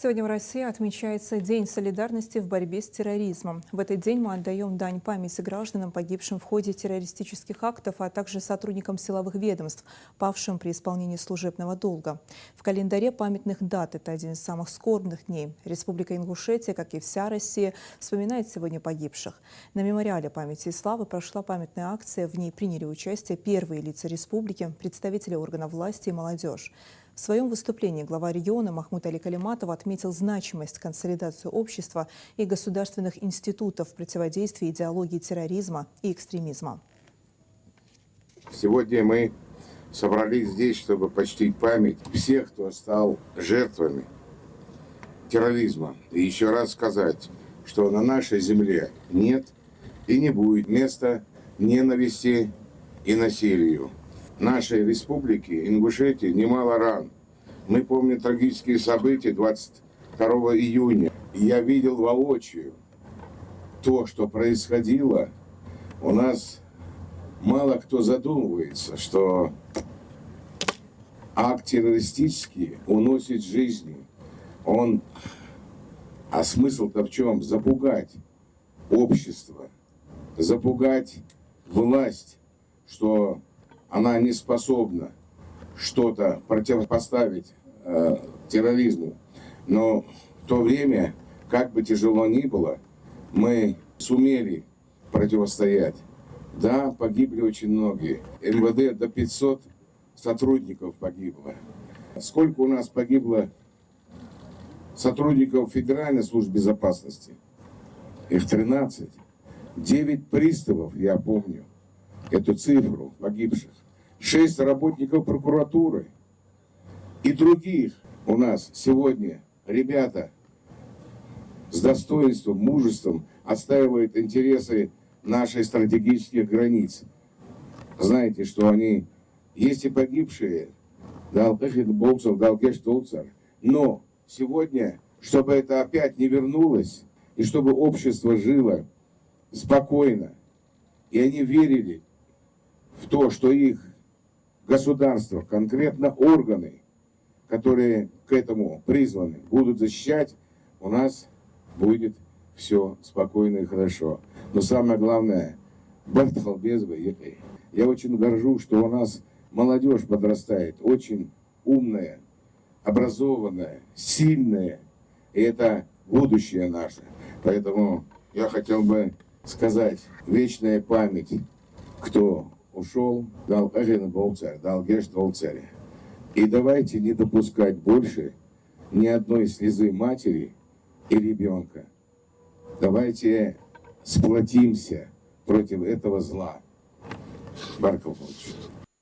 Сегодня в России отмечается День солидарности в борьбе с терроризмом. В этот день мы отдаем дань памяти гражданам, погибшим в ходе террористических актов, а также сотрудникам силовых ведомств, павшим при исполнении служебного долга. В календаре памятных дат это один из самых скорбных дней. Республика Ингушетия, как и вся Россия, вспоминает сегодня погибших. На мемориале памяти и славы прошла памятная акция. В ней приняли участие первые лица республики, представители органов власти и молодежь. В своем выступлении глава региона Махмуд Али Калиматов отметил значимость консолидации общества и государственных институтов в противодействии идеологии терроризма и экстремизма. Сегодня мы собрались здесь, чтобы почтить память всех, кто стал жертвами терроризма. И еще раз сказать, что на нашей земле нет и не будет места ненависти и насилию. Нашей республике Ингушетии немало ран. Мы помним трагические события 22 июня. Я видел воочию то, что происходило. У нас мало кто задумывается, что акт террористический уносит жизни. А смысл-то в чем? Запугать общество, запугать власть, что она не способна что-то противопоставить терроризму. Но в то время, как бы тяжело ни было, мы сумели противостоять. Да, погибли очень многие. МВД до 500 сотрудников погибло. Сколько у нас погибло сотрудников Федеральной службы безопасности? Их 13. 9 приставов, я помню эту цифру погибших. 6 работников прокуратуры и других у нас сегодня ребята с достоинством, мужеством отстаивают интересы наших стратегических границ. Знаете, что они есть и погибшие, но сегодня, чтобы это опять не вернулось, и чтобы общество жило спокойно, и они верили в то, что их государство, конкретно органы, которые к этому призваны, будут защищать, у нас будет все спокойно и хорошо. Но самое главное, я очень горжусь, что у нас молодежь подрастает, очень умная, образованная, сильная, и это будущее наше. Поэтому я хотел бы сказать, вечная память, кто ушел, дал гешт волцаря. И давайте не допускать больше ни одной слезы матери и ребенка. Давайте сплотимся против этого зла. Баркалович.